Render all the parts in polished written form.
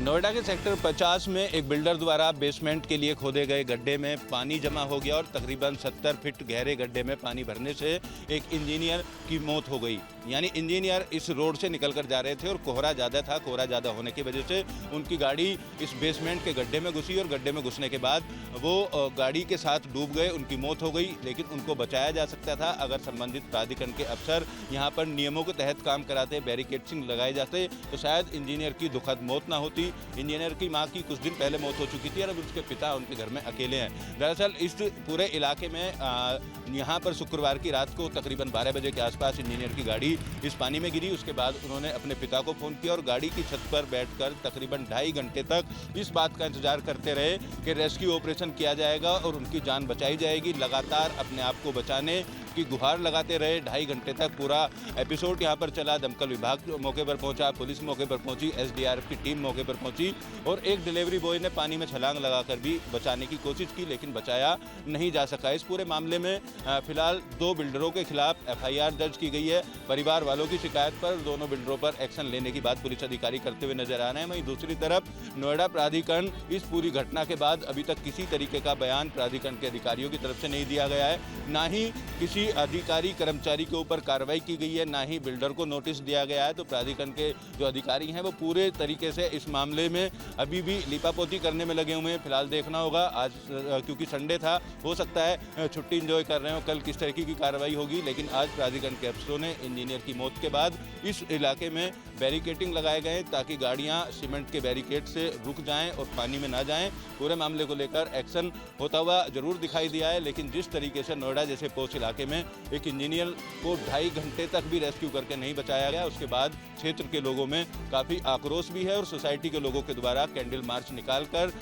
नोएडा के सेक्टर 50 में एक बिल्डर द्वारा बेसमेंट के लिए खोदे गए गड्ढे में पानी जमा हो गया और तकरीबन 70 फीट गहरे गड्ढे में पानी भरने से एक इंजीनियर की मौत हो गई। यानी इंजीनियर इस रोड से निकलकर जा रहे थे और कोहरा ज़्यादा था। कोहरा ज़्यादा होने की वजह से उनकी गाड़ी इस बेसमेंट के गड्ढे में घुसी और गड्ढे में घुसने के बाद वो गाड़ी के साथ डूब गए। उनकी मौत हो गई, लेकिन उनको बचाया जा सकता था अगर संबंधित प्राधिकरण के अफसर यहाँ पर नियमों के तहत काम कराते, बैरिकेड्स लगाए जाते तो शायद इंजीनियर की दुखद मौत ना होती। इंजीनियर की मां की कुछ दिन पहले मौत हो चुकी थी और अब उसके पिता उनके घर में अकेले हैं। दरअसल इस पूरे इलाके में यहाँ पर शुक्रवार की रात को तकरीबन 12 बजे के आसपास इंजीनियर की गाड़ी इस पानी में गिरी। उसके बाद उन्होंने अपने पिता को फ़ोन किया और गाड़ी की छत पर बैठकर तकरीबन 2.5 घंटे तक इस बात का इंतजार करते रहे कि रेस्क्यू ऑपरेशन किया जाएगा और उनकी जान बचाई जाएगी। लगातार अपने आप को बचाने की गुहार लगाते रहे। 2.5 घंटे तक पूरा एपिसोड यहाँ पर चला। दमकल विभाग मौके पर पहुंचा, पुलिस मौके पर पहुंची, SDRF की टीम मौके पर पहुंची और एक डिलीवरी बॉय ने पानी में छलांग लगाकर भी बचाने की कोशिश की, लेकिन बचाया नहीं जा सका। इस पूरे मामले में फिलहाल 2 बिल्डरों के खिलाफ FIR दर्ज की गई है। परिवार वालों की शिकायत पर दोनों बिल्डरों पर एक्शन लेने की बात पुलिस अधिकारी करते हुए नजर आ रहे हैं। वहीं दूसरी तरफ नोएडा प्राधिकरण इस पूरी घटना के बाद अभी तक किसी तरीके का बयान प्राधिकरण के अधिकारियों की तरफ से नहीं दिया गया है। ना ही किसी अधिकारी कर्मचारी के ऊपर कार्रवाई की गई है, ना ही बिल्डर को नोटिस दिया गया है। तो प्राधिकरण के जो अधिकारी हैं वो पूरे तरीके से इस मामले में अभी भी लीपापोती करने में लगे हुए हैं। फिलहाल देखना होगा आज क्योंकि संडे था, हो सकता है छुट्टी एंजॉय कर रहे हो, कल किस तरीके की कार्रवाई होगी। लेकिन आज प्राधिकरण के अफसरों ने इंजीनियर की मौत के बाद इस इलाके में बैरिकेडिंग लगाए गए ताकि गाड़ियां सीमेंट के बैरिकेड से रुक जाएं और पानी में ना जाएं। पूरे मामले को लेकर एक्शन होता हुआ जरूर दिखाई दिया है, लेकिन जिस तरीके से नोएडा जैसे पोस्ट इलाके में एक इंजीनियर को 2.5 घंटे तक भी रेस्क्यू करके नहीं बचाया गया, उसके बाद क्षेत्र के लोगों में काफ़ी आक्रोश भी है और सोसाइटी के लोगों के द्वारा कैंडल मार्च निकालकर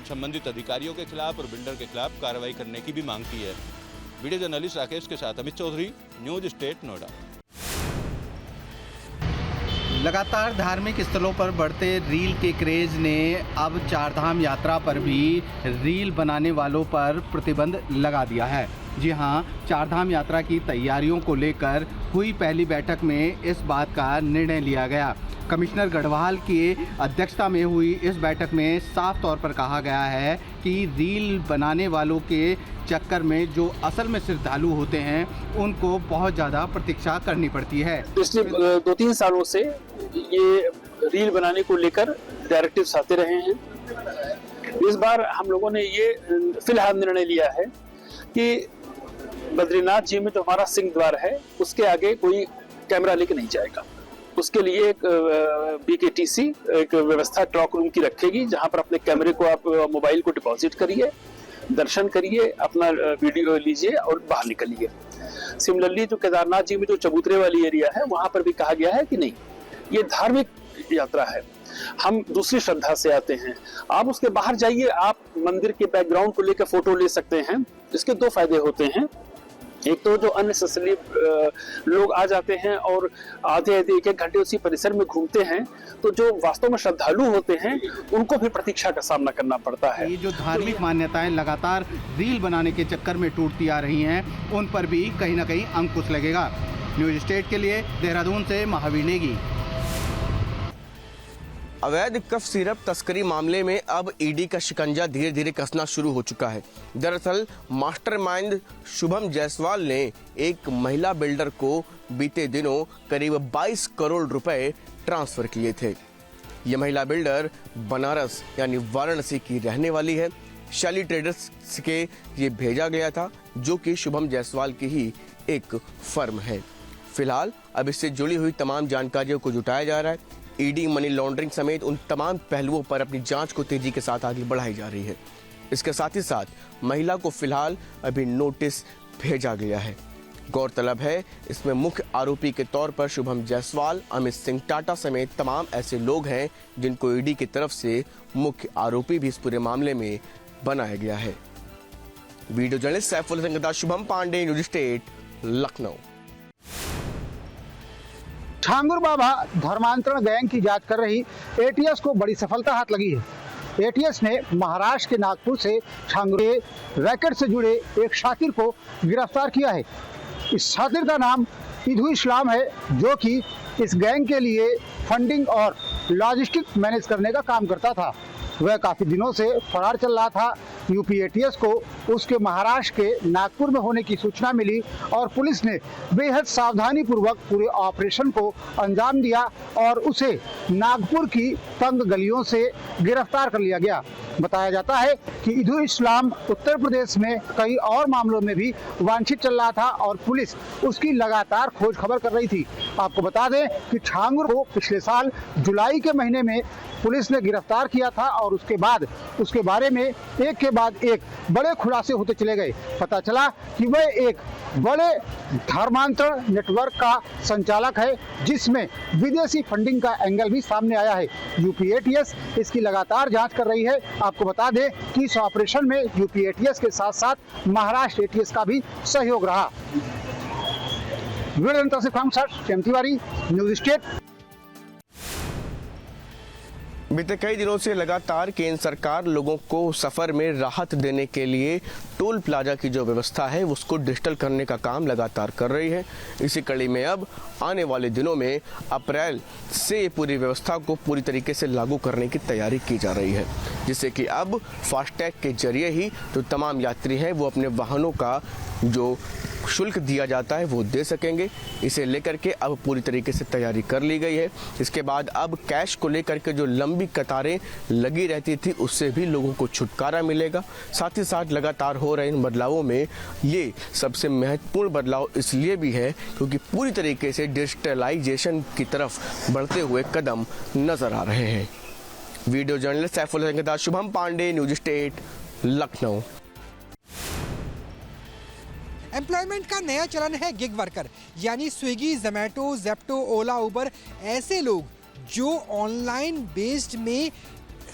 संबंधित अधिकारियों के खिलाफ और बिल्डर के खिलाफ कार्रवाई करने की भी मांग की है। वीडियो जर्नलिस्ट राकेश के साथ अमित चौधरी, न्यूज स्टेट नोएडा। लगातार धार्मिक स्थलों पर बढ़ते रील के क्रेज ने अब चारधाम यात्रा पर भी रील बनाने वालों पर प्रतिबंध लगा दिया है। जी हां, चारधाम यात्रा की तैयारियों को लेकर हुई पहली बैठक में इस बात का निर्णय लिया गया। कमिश्नर गढ़वाल की अध्यक्षता में हुई इस बैठक में साफ तौर पर कहा गया है कि रील बनाने वालों के चक्कर में जो असल में श्रद्धालु होते हैं उनको बहुत ज़्यादा प्रतीक्षा करनी पड़ती है। पिछले 2-3 सालों से ये रील बनाने को लेकर डायरेक्टिव्स आते रहे हैं। इस बार हम लोगों ने ये फिलहाल निर्णय लिया है कि बद्रीनाथ जी में जो हमारा सिंह द्वार है उसके आगे कोई कैमरा लेके नहीं जाएगा। उसके लिए एक BKTC एक व्यवस्था ट्रॉक रूम की रखेगी, जहां पर अपने कैमरे को आप मोबाइल को डिपॉजिट करिए, दर्शन करिए, अपना वीडियो लीजिए और बाहर निकलिए। सिमिलरली जो केदारनाथ जी में जो चबूतरे वाली एरिया है वहां पर भी कहा गया है कि नहीं, ये धार्मिक यात्रा है, हम दूसरी श्रद्धा से आते हैं। आप उसके बाहर जाइए, आप मंदिर के बैकग्राउंड को लेकर फोटो ले सकते हैं। इसके 2 फायदे होते हैं। एक तो जो अननेसेसरी लोग आ जाते हैं और आधे 1-1 घंटे उसी परिसर में घूमते हैं, तो जो वास्तव में श्रद्धालु होते हैं उनको भी प्रतीक्षा का सामना करना पड़ता है। ये जो धार्मिक मान्यताएं लगातार रील बनाने के चक्कर में टूटती आ रही हैं, उन पर भी कहीं ना कहीं अंकुश लगेगा। न्यूज स्टेट के लिए देहरादून से महावीर नेगी। अवैध कफ सिरप तस्करी मामले में अब ईडी का शिकंजा धीरे धीरे कसना शुरू हो चुका है। दरअसल मास्टरमाइंड शुभम जायसवाल ने एक महिला बिल्डर को बीते दिनों करीब 22 करोड़ रुपए ट्रांसफर किए थे। ये महिला बिल्डर बनारस यानी वाराणसी की रहने वाली है। शैली ट्रेडर्स के ये भेजा गया था, जो कि शुभम जायसवाल की ही एक फर्म है। फिलहाल अब इससे जुड़ी हुई तमाम जानकारियों को जुटाया जा रहा है। ईडी मनी लॉन्ड्रिंग समेत उन तमाम पहलुओं पर अपनी जांच को तेजी के साथ आगे बढ़ाई जा रही है। इसके साथ ही साथ महिला को फिलहाल अभी नोटिस भेजा गया है। गौरतलब है, इसमें मुख्य आरोपी के तौर पर शुभम जायसवाल, अमित सिंह टाटा समेत तमाम ऐसे लोग हैं जिनको ईडी की तरफ से मुख्य आरोपी भी इस पूरे मामले में बनाया गया है। वीडियो जर्नलिस्ट सैफुल हसन के साथ शुभम पांडे, न्यूज स्टेट, लखनऊ। छांगुर बाबा धर्मांतरण गैंग की जांच कर रही ATS को बड़ी सफलता हाथ लगी है। ATS ने महाराष्ट्र के नागपुर से छांगुर रैकेट से जुड़े एक शातिर को गिरफ्तार किया है। इस शातिर का नाम इधू इस्लाम है, जो कि इस गैंग के लिए फंडिंग और लॉजिस्टिक मैनेज करने का काम करता था। वह काफी दिनों से फरार चल रहा था। यूपी एटीएस को उसके महाराष्ट्र के नागपुर में होने की सूचना मिली और पुलिस ने बेहद सावधानी पूर्वक पूरे ऑपरेशन को अंजाम दिया और उसे नागपुर की तंग गलियों से गिरफ्तार कर लिया गया। बताया जाता है कि ईदुल इस्लाम उत्तर प्रदेश में कई और मामलों में भी वांछित चल रहा था और पुलिस उसकी लगातार खोज खबर कर रही थी। आपको बता दें कि छांगुर को पिछले साल जुलाई के महीने में पुलिस ने गिरफ्तार किया था और उसके बाद उसके बारे में एक के बाद एक बड़े खुलासे होते चले गए। पता चला कि वह एक बड़े धर्मांतरण नेटवर्क का संचालक है जिसमें विदेशी फंडिंग का एंगल भी सामने आया है। यूपी एटीएस इसकी लगातार जांच कर रही है। आपको बता दें कि इस ऑपरेशन में यूपी एटीएस के साथ साथ महाराष्ट्र एटीएस का भी सहयोग रहा। Tiwari, news state. बीते कई दिनों से लगातार केंद्र सरकार लोगों को सफ़र में राहत देने के लिए टोल प्लाजा की जो व्यवस्था है उसको डिजिटल करने का काम लगातार कर रही है। इसी कड़ी में अब आने वाले दिनों में अप्रैल से ये पूरी व्यवस्था को पूरी तरीके से लागू करने की तैयारी की जा रही है, जिससे कि अब फास्टैग के जरिए ही जो तमाम यात्री हैं वो अपने वाहनों का जो शुल्क दिया जाता है वो दे सकेंगे। इसे लेकर के अब पूरी तरीके से तैयारी कर ली गई है। इसके बाद अब कैश को लेकर के जो लंबी कतारें लगी रहती थी उससे भी लोगों को छुटकारा मिलेगा। साथ ही साथ लगातार हो रहे इन बदलावों में ये सबसे महत्वपूर्ण बदलाव इसलिए भी है क्योंकि पूरी तरीके से डिजिटलाइजेशन की तरफ बढ़ते हुए कदम नजर आ रहे हैं। वीडियो जर्नलिस्ट सैफुल हसन के साथ Shubham Pandey, News State, Lucknow. Employment का नया चलन है गिग वर्कर, यानी स्विगी, जोमैटो, जेप्टो, ओला, उबर ऐसे लोग जो ऑनलाइन बेस्ड में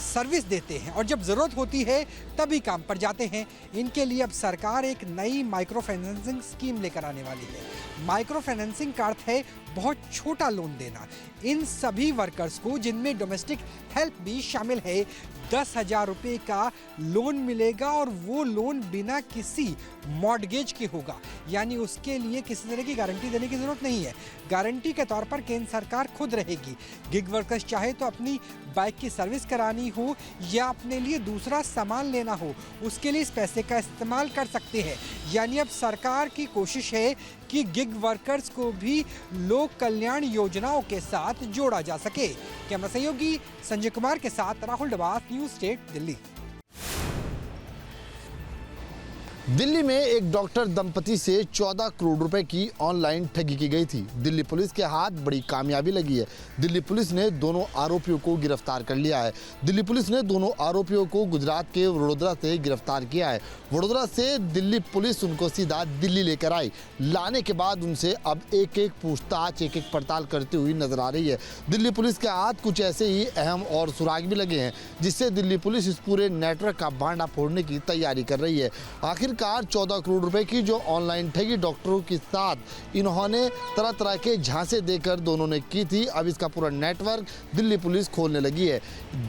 सर्विस देते हैं और जब ज़रूरत होती है तभी काम पर जाते हैं। इनके लिए अब सरकार एक नई माइक्रो फाइनेंसिंग स्कीम लेकर आने वाली है। माइक्रो फाइनेंसिंग का अर्थ है बहुत छोटा लोन देना। इन सभी वर्कर्स को, जिनमें डोमेस्टिक हेल्प भी शामिल है, 10,000 रुपये का लोन मिलेगा और वो लोन बिना किसी मॉर्गेज के होगा, यानी उसके लिए किसी तरह की गारंटी देने की ज़रूरत नहीं है। गारंटी के तौर पर केंद्र सरकार खुद रहेगी। गिग वर्कर्स चाहे तो अपनी बाइक की सर्विस करानी हो या अपने लिए दूसरा सामान लेना हो, उसके लिए इस पैसे का इस्तेमाल कर सकते हैं। यानी अब सरकार की कोशिश है कि गिग वर्कर्स को भी लोक कल्याण योजनाओं के साथ जोड़ा जा सके। कैमरा सहयोगी संजय कुमार के साथ राहुल डबास, न्यूज स्टेट, दिल्ली। दिल्ली में एक डॉक्टर दंपति से 14 करोड़ रुपए की ऑनलाइन ठगी की गई थी। दिल्ली पुलिस के हाथ बड़ी कामयाबी लगी है। दिल्ली पुलिस ने दोनों आरोपियों को गिरफ्तार कर लिया है। दिल्ली पुलिस ने दोनों आरोपियों को गुजरात के वडोदरा से गिरफ्तार किया है। वडोदरा से दिल्ली पुलिस उनको सीधा दिल्ली लेकर आई। लाने के बाद उनसे अब एक एक पूछताछ, एक एक पड़ताल करती हुई नजर आ रही है। दिल्ली पुलिस के हाथ कुछ ऐसे ही अहम और सुराग भी लगे हैं जिससे दिल्ली पुलिस इस पूरे नेटवर्क का भांडा फोड़ने की तैयारी कर रही है। आखिरकार 14 करोड़ रुपए की जो ऑनलाइन ठगी डॉक्टरों के साथ इन्होंने तरह तरह के झांसे देकर दोनों ने की थी, अब इसका पूरा नेटवर्क दिल्ली पुलिस खोलने लगी है।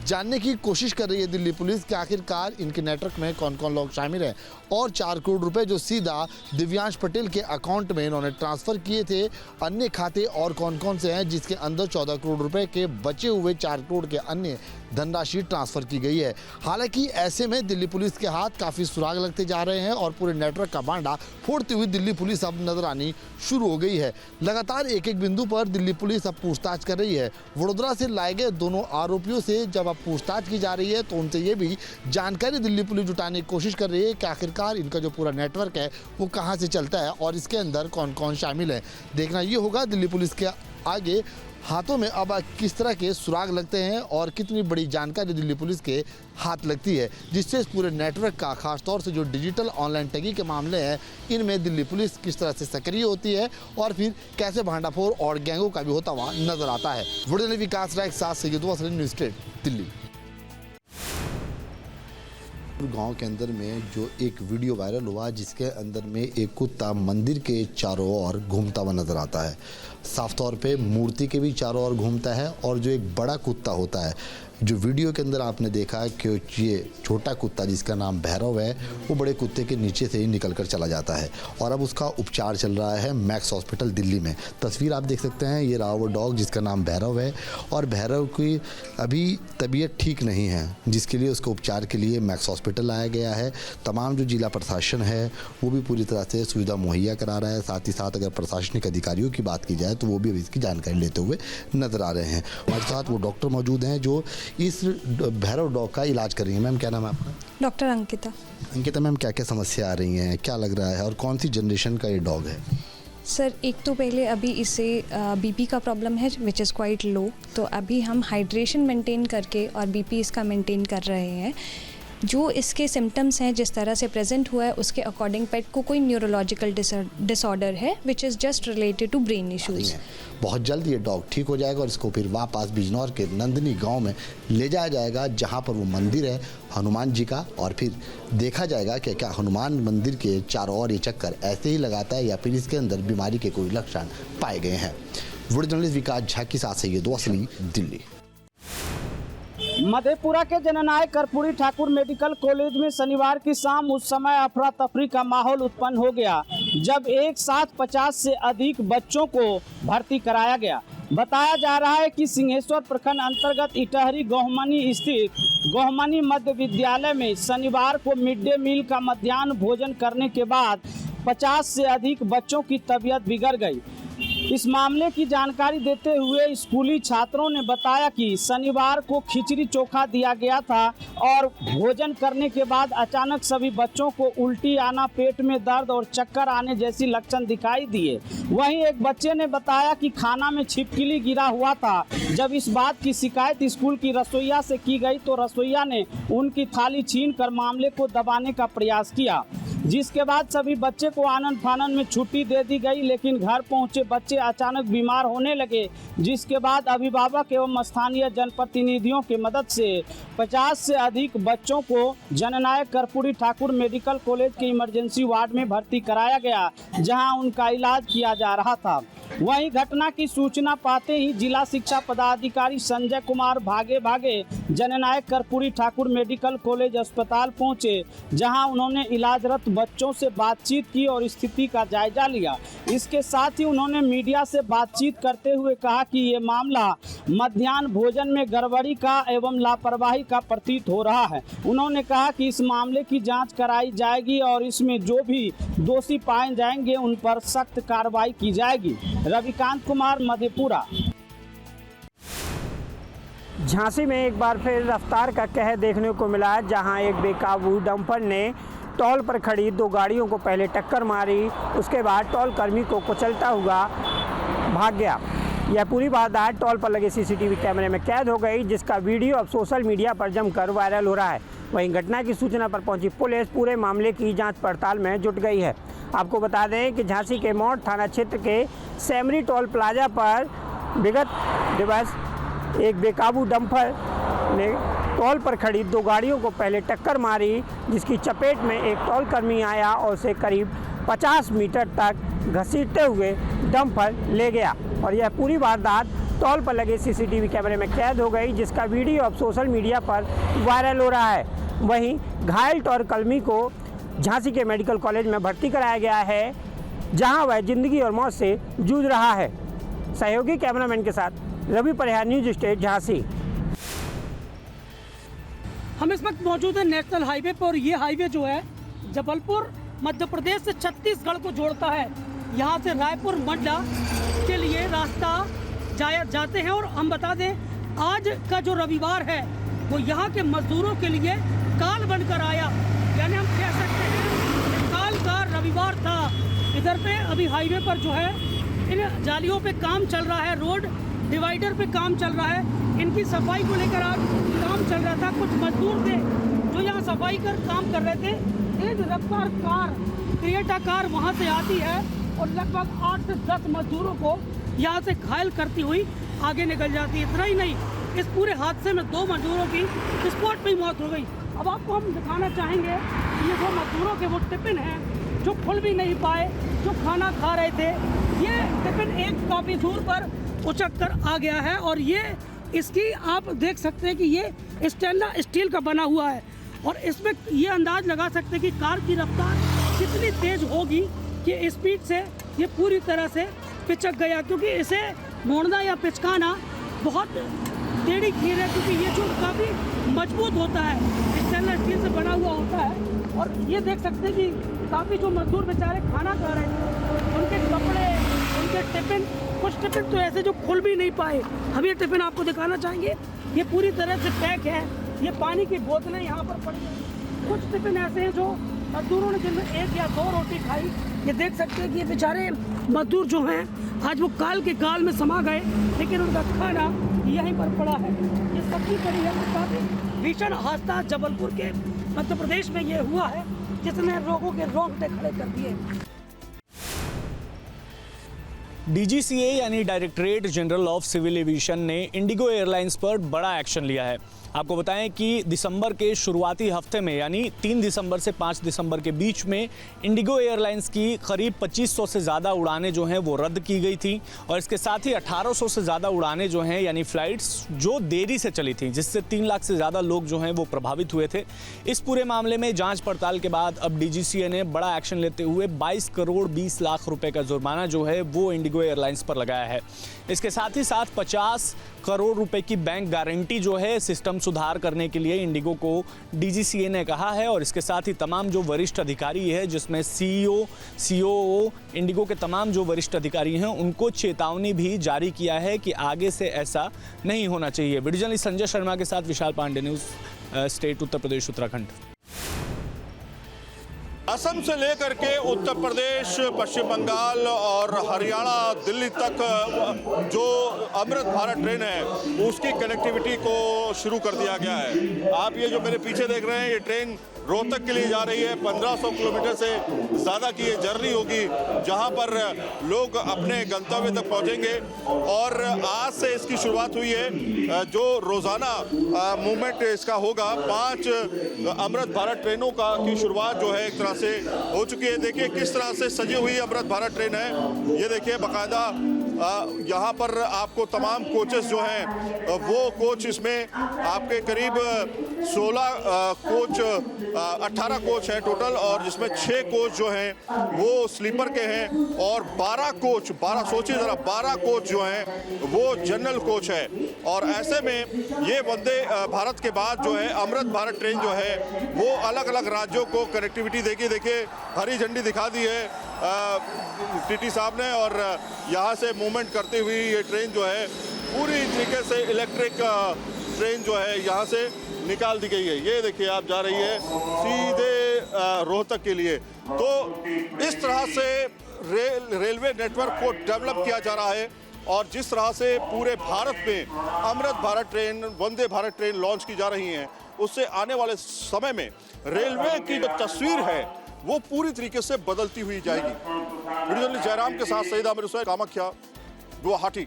जानने की कोशिश कर रही है दिल्ली पुलिस कि आखिरकार इनके नेटवर्क में कौन कौन लोग शामिल हैं और 4 करोड़ रुपए जो सीधा दिव्यांश पटेल के अकाउंट में इन्होंने ट्रांसफर किए थे, अन्य खाते और कौन कौन से हैं जिसके अंदर 14 करोड़ रुपए के बचे हुए 4 करोड़ के अन्य धनराशि ट्रांसफर की गई है। हालांकि ऐसे में दिल्ली पुलिस के हाथ काफ़ी सुराग लगते जा रहे हैं और पूरे नेटवर्क का भांडा फोड़ती हुई दिल्ली पुलिस अब नजर आनी शुरू हो गई है। लगातार एक एक बिंदु पर दिल्ली पुलिस अब पूछताछ कर रही है। वडोदरा से लाए गए दोनों आरोपियों से जब अब पूछताछ की जा रही है तो उनसे ये भी जानकारी दिल्ली पुलिस जुटाने की कोशिश कर रही है कि आखिरकार इनका जो पूरा नेटवर्क है वो कहाँ से चलता है और इसके अंदर कौन कौन शामिल है। देखना ये होगा दिल्ली पुलिस के आगे हाथों में अब किस तरह के सुराग लगते हैं और कितनी बड़ी जानकारी दिल्ली पुलिस के हाथ लगती है, जिससे इस पूरे नेटवर्क का खासतौर से जो डिजिटल ऑनलाइन ठगी के मामले हैं इनमें दिल्ली पुलिस किस तरह से सक्रिय होती है और फिर कैसे भांडाफोड़ और गैंगों का भी होता हुआ नजर आता है। वडोदरा विकास राय के साथ सैयदुआ सलीम, न्यूज़ स्टेट, दिल्ली। गांव के अंदर में जो एक वीडियो वायरल हुआ जिसके अंदर में एक कुत्ता मंदिर के चारों ओर घूमता हुआ नजर आता है। साफ तौर पे मूर्ति के भी चारों ओर घूमता है और जो एक बड़ा कुत्ता होता है जो वीडियो के अंदर आपने देखा कि ये छोटा कुत्ता जिसका नाम भैरव है वो बड़े कुत्ते के नीचे से ही निकल कर चला जाता है और अब उसका उपचार चल रहा है मैक्स हॉस्पिटल दिल्ली में। तस्वीर आप देख सकते हैं, ये रहा वो डॉग जिसका नाम भैरव है और भैरव की अभी तबीयत ठीक नहीं है, जिसके लिए उसको उपचार के लिए मैक्स हॉस्पिटल लाया गया है। तमाम जो जिला प्रशासन है वो भी पूरी तरह से सुविधा मुहैया करा रहा है। साथ ही साथ अगर प्रशासनिक अधिकारियों की बात की जाए तो वो भी अभी इसकी जानकारी लेते हुए नजर आ रहे हैं। हमारे साथ वो डॉक्टर मौजूद हैं जो इस भैरव डॉग का इलाज कर रही हैं। मैम क्या नाम है आपका? डॉक्टर अंकिता। अंकिता मैम, क्या क्या समस्या आ रही हैं, क्या लग रहा है और कौन सी जनरेशन का ये डॉग है? सर एक तो पहले अभी इसे बीपी का प्रॉब्लम है विच इज़ क्वाइट लो, तो अभी हम हाइड्रेशन मेंटेन करके और बीपी इसका मेंटेन कर रहे हैं। जो इसके सिम्टम्स हैं जिस तरह से प्रेजेंट हुआ है उसके अकॉर्डिंग पेट को कोई न्यूरोलॉजिकल डिसऑर्डर है which is just related to brain issues. बहुत जल्द ये डॉग ठीक हो जाएगा और इसको फिर वापस बिजनौर के नंदनी गांव में ले जाया जाएगा जहां पर वो मंदिर है हनुमान जी का, और फिर देखा जाएगा कि क्या हनुमान मंदिर के चारों ओर ये चक्कर ऐसे ही लगाता है या फिर इसके अंदर बीमारी के कोई लक्षण पाए गए हैं। वीडियो जर्नलिस्ट विकास झा के साथ सैयद असली, दिल्ली। मधेपुरा के जननायक कर्पूरी ठाकुर मेडिकल कॉलेज में शनिवार की शाम उस समय अफरा तफरी का माहौल उत्पन्न हो गया जब एक साथ 50 से अधिक बच्चों को भर्ती कराया गया। बताया जा रहा है कि सिंहेश्वर प्रखंड अंतर्गत इटहरी गोहमनी स्थित गोहमनी मध्य विद्यालय में शनिवार को मिड डे मील का मध्याह्न भोजन करने के बाद 50 से अधिक बच्चों की तबीयत बिगड़ गई। इस मामले की जानकारी देते हुए स्कूली छात्रों ने बताया कि शनिवार को खिचड़ी चोखा दिया गया था और भोजन करने के बाद अचानक सभी बच्चों को उल्टी आना, पेट में दर्द और चक्कर आने जैसी लक्षण दिखाई दिए। वहीं एक बच्चे ने बताया कि खाना में छिपकली गिरा हुआ था। जब इस बात की शिकायत स्कूल की रसोइया से की गई तो रसोइया ने उनकी थाली छीनकर मामले को दबाने का प्रयास किया, जिसके बाद सभी बच्चे को आनन फानन में छुट्टी दे दी गई। लेकिन घर पहुंचे बच्चे अचानक बीमार होने लगे, जिसके बाद अभिभावक एवं स्थानीय जनप्रतिनिधियों की मदद से 50 से अधिक बच्चों को जननायक कर्पूरी ठाकुर मेडिकल कॉलेज के इमरजेंसी वार्ड में भर्ती कराया गया, जहां उनका इलाज किया जा रहा था। वहीं घटना की सूचना पाते ही जिला शिक्षा पदाधिकारी संजय कुमार भागे भागे जननायक कर्पूरी ठाकुर मेडिकल कॉलेज अस्पताल पहुंचे, जहां उन्होंने इलाजरत बच्चों से बातचीत की और स्थिति का जायजा लिया। इसके साथ ही उन्होंने मीडिया से बातचीत करते हुए कहा कि ये मामला मध्याह्न भोजन में गड़बड़ी का एवं लापरवाही का प्रतीत हो रहा है। उन्होंने कहा कि इस मामले की जांच कराई जाएगी और इसमें जो भी दोषी पाए जाएंगे उन पर सख्त कार्रवाई की जाएगी। रविकांत कुमार, मधेपुरा। झांसी में एक बार फिर रफ्तार का कहर देखने को मिला, जहां एक बेकाबू डंपर ने टोल पर खड़ी 2 गाड़ियों को पहले टक्कर मारी, उसके बाद टोल कर्मी को कुचलता हुआ भाग गया। यह पूरी वारदात टोल पर लगे सीसीटीवी कैमरे में कैद हो गई, जिसका वीडियो अब सोशल मीडिया पर जमकर वायरल हो रहा है। वहीं घटना की सूचना पर पहुंची पुलिस पूरे मामले की जांच पड़ताल में जुट गई है। आपको बता दें कि झांसी के मोड़ थाना क्षेत्र के सेमरी टोल प्लाजा पर विगत दिवस एक बेकाबू डंपर ने टोल पर खड़ी 2 गाड़ियों को पहले टक्कर मारी, जिसकी चपेट में एक टोल कर्मी आया और उसे करीब 50 मीटर तक घसीटते हुए डंपर ले गया। और यह पूरी वारदात टोल पर लगे सीसीटीवी कैमरे में कैद हो गई, जिसका वीडियो अब सोशल मीडिया पर वायरल हो रहा है। वहीं घायल टोल कर्मी को झांसी के मेडिकल कॉलेज में भर्ती कराया गया है, जहां वह जिंदगी और मौत से जूझ रहा है। सहयोगी कैमरामैन के साथ रवि परिहार, न्यूज स्टेट, झांसी। हम इस वक्त मौजूद हैं नेशनल हाईवे पर और ये हाईवे जो है जबलपुर मध्य प्रदेश से छत्तीसगढ़ को जोड़ता है। यहाँ से रायपुर मंडला के लिए रास्ता जाते हैं। और हम बता दें आज का जो रविवार है वो यहाँ के मजदूरों के लिए काल बनकर आया, यानी हम कह सकते हैं काल का रविवार था। इधर पे अभी हाईवे पर जो है इन जालियों पे काम चल रहा है, रोड डिवाइडर पे काम चल रहा है। इनकी सफाई को लेकर आज काम चल रहा था। कुछ मजदूर थे जो यहाँ सफाई कर काम कर रहे थे। तेज रफ्तार कार, क्रिएटा कार वहाँ से आती है और लगभग 8 से 10 मजदूरों को यहाँ से घायल करती हुई आगे निकल जाती है। इतना ही नहीं, इस पूरे हादसे में 2 मजदूरों की स्पॉट पे ही मौत हो गई। अब आपको हम दिखाना चाहेंगे कि ये 2 मजदूरों के वो टिफिन हैं जो खुल भी नहीं पाए, जो खाना खा रहे थे। ये टिफिन एक काफ़ी दूर पर उचक कर आ गया है और ये इसकी आप देख सकते हैं कि ये स्टेनलेस स्टील का बना हुआ है और इसमें ये अंदाज लगा सकते हैं कि कार की रफ्तार कितनी तेज होगी कि स्पीड से ये पूरी तरह से पिचक गया, क्योंकि इसे मोड़ना या पिचकाना बहुत टेढ़ी खीर है, क्योंकि ये जो काफ़ी मजबूत होता है, स्टेनलेस स्टील से बना हुआ होता है। और ये देख सकते हैं कि काफ़ी जो मजदूर बेचारे खाना खा रहे थे, उनके कपड़े, उनके टिफिन, कुछ टिफिन तो ऐसे जो खुल भी नहीं पाए। हम ये टिफिन आपको दिखाना चाहेंगे, ये पूरी तरह से पैक है। ये पानी की बोतलें यहाँ पर पड़ी हैं। कुछ टिफिन ऐसे हैं जो मजदूरों ने जिनमें 1 या 2 रोटी खाई। ये देख सकते हैं कि ये बेचारे मजदूर जो हैं आज वो काल के गाल में समा गए, लेकिन उनका खाना यहीं पर पड़ा है। ये सबकी कड़ी है। काफ़ी भीषण हादसा जबलपुर के मध्य प्रदेश में ये हुआ है, जिसने लोगों के रोंगटे खड़े कर दिए। डीजीसीए यानी Directorate General of Civil Aviation ने इंडिगो एयरलाइंस पर बड़ा एक्शन लिया है। आपको बताएं कि दिसंबर के शुरुआती हफ्ते में यानी 3 दिसंबर से 5 दिसंबर के बीच में इंडिगो एयरलाइंस की करीब 2500 से ज़्यादा उड़ानें जो हैं वो रद्द की गई थी और इसके साथ ही 1800 से ज़्यादा उड़ानें जो हैं यानी फ़्लाइट्स जो देरी से चली थी, जिससे 3 लाख से ज़्यादा लोग जो हैं वो प्रभावित हुए थे। इस पूरे मामले में जाँच पड़ताल के बाद अब डीजीसीए ने बड़ा एक्शन लेते हुए 22 करोड़ 20 लाख रुपये का जुर्माना जो है वो इंडिगो एयरलाइंस पर लगाया है। इसके साथ ही साथ 50 करोड़ रुपए की बैंक गारंटी जो है सिस्टम सुधार करने के लिए इंडिगो को डीजीसीए ने कहा है और इसके साथ ही तमाम जो वरिष्ठ अधिकारी है, जिसमें सीईओ, सीओओ, इंडिगो के तमाम जो वरिष्ठ अधिकारी हैं उनको चेतावनी भी जारी किया है कि आगे से ऐसा नहीं होना चाहिए। वीडियो जर्नलिस्ट संजय शर्मा के साथ विशाल पांडे, न्यूज़ स्टेट उत्तर प्रदेश उत्तराखंड। असम से लेकर के उत्तर प्रदेश, पश्चिम बंगाल और हरियाणा, दिल्ली तक जो अमृत भारत ट्रेन है उसकी कनेक्टिविटी को शुरू कर दिया गया है। आप ये जो मेरे पीछे देख रहे हैं, ये ट्रेन रोहतक के लिए जा रही है। 1500 किलोमीटर से ज़्यादा की ये जर्नी होगी, जहां पर लोग अपने गंतव्य तक पहुंचेंगे। और आज से इसकी शुरुआत हुई है। जो रोज़ाना मूवमेंट इसका होगा, 5 अमृत भारत ट्रेनों का की शुरुआत जो है एक तरह से हो चुकी है। देखिए किस तरह से सजी हुई अमृत भारत ट्रेन है। ये देखिए बाकायदा यहाँ पर आपको तमाम कोचेस जो हैं वो कोच, इसमें आपके करीब 18 कोच हैं टोटल, और जिसमें 6 कोच जो हैं वो स्लीपर के हैं और 12 कोच, 12 सोचिए ज़रा, 12 कोच जो हैं वो जनरल कोच है। और ऐसे में ये वंदे भारत के बाद जो है अमृत भारत ट्रेन जो है वो अलग अलग राज्यों को कनेक्टिविटी देगी। देखिए हरी झंडी दिखा दी है टीटी साहब ने, और यहाँ से मूवमेंट करती हुई ये ट्रेन जो है पूरी तरीके से इलेक्ट्रिक ट्रेन जो है यहाँ से निकाल दी गई है। ये देखिए आप जा रही है सीधे रोहतक के लिए। तो इस तरह से रेलवे नेटवर्क को डेवलप किया जा रहा है और जिस तरह से पूरे भारत में Amrit Bharat train, Vande Bharat train launch की जा रही हैं, उससे आने वाले समय में रेलवे की जो तस्वीर है वो पूरी तरीके से बदलती हुई जाएगी। वीडियो जर्नलिस्ट जयराम के साथ सईद आमिर हुसैन, कामाख्या, गुवाहाटी।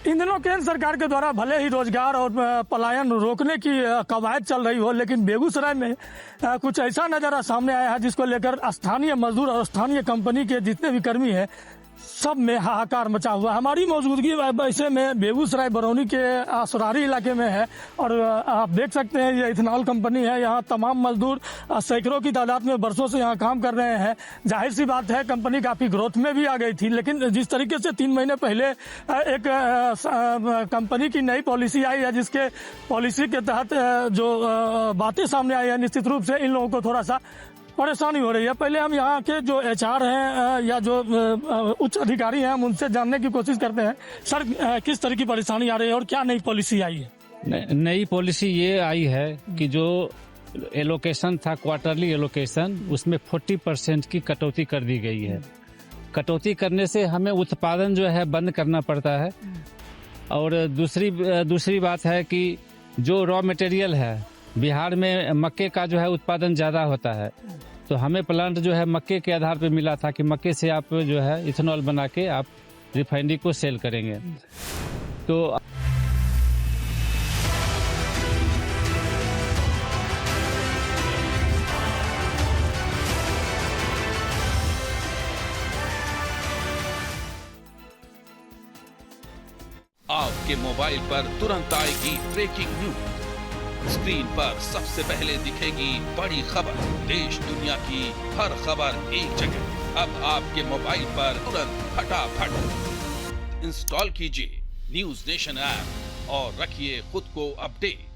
इन दिनों केंद्र सरकार के द्वारा भले ही रोजगार और पलायन रोकने की कवायद चल रही हो, लेकिन बेगूसराय में कुछ ऐसा नज़ारा सामने आया है जिसको लेकर स्थानीय मजदूर और स्थानीय कंपनी के जितने भी कर्मी हैं सब में हाहाकार मचा हुआ। हमारी मौजूदगी ऐसे में बेगूसराय बरौनी के असरारी इलाके में है और आप देख सकते हैं ये इथेनॉल कंपनी है। यहाँ तमाम मजदूर सैकड़ों की तादाद में बरसों से यहाँ काम कर रहे हैं। जाहिर सी बात है कंपनी काफ़ी ग्रोथ में भी आ गई थी, लेकिन जिस तरीके से 3 महीने पहले एक कंपनी की नई पॉलिसी आई है, जिसके पॉलिसी के तहत जो बातें सामने आई है, निश्चित रूप से इन लोगों को थोड़ा सा परेशानी हो रही है। पहले हम यहाँ के जो HR हैं या जो उच्च अधिकारी हैं हम उनसे जानने की कोशिश करते हैं। सर, किस तरह की परेशानी आ रही है और क्या नई पॉलिसी आई है? नई पॉलिसी ये आई है कि जो एलोकेशन था, क्वार्टरली एलोकेशन, उसमें 40% की कटौती कर दी गई है। कटौती करने से हमें उत्पादन जो है बंद करना पड़ता है। और दूसरी बात है कि जो रॉ मटेरियल है, बिहार में मक्के का जो है उत्पादन ज़्यादा होता है, तो हमें प्लांट जो है मक्के के आधार पर मिला था कि मक्के से आप जो है इथेनॉल बना के आप रिफाइनरी को सेल करेंगे। तो आपके आपके मोबाइल पर तुरंत आएगी ब्रेकिंग न्यूज। स्क्रीन पर सबसे पहले दिखेगी बड़ी खबर, देश दुनिया की हर खबर एक जगह। अब आपके मोबाइल पर तुरंत फटाफट इंस्टॉल कीजिए न्यूज नेशन ऐप और रखिए खुद को अपडेट।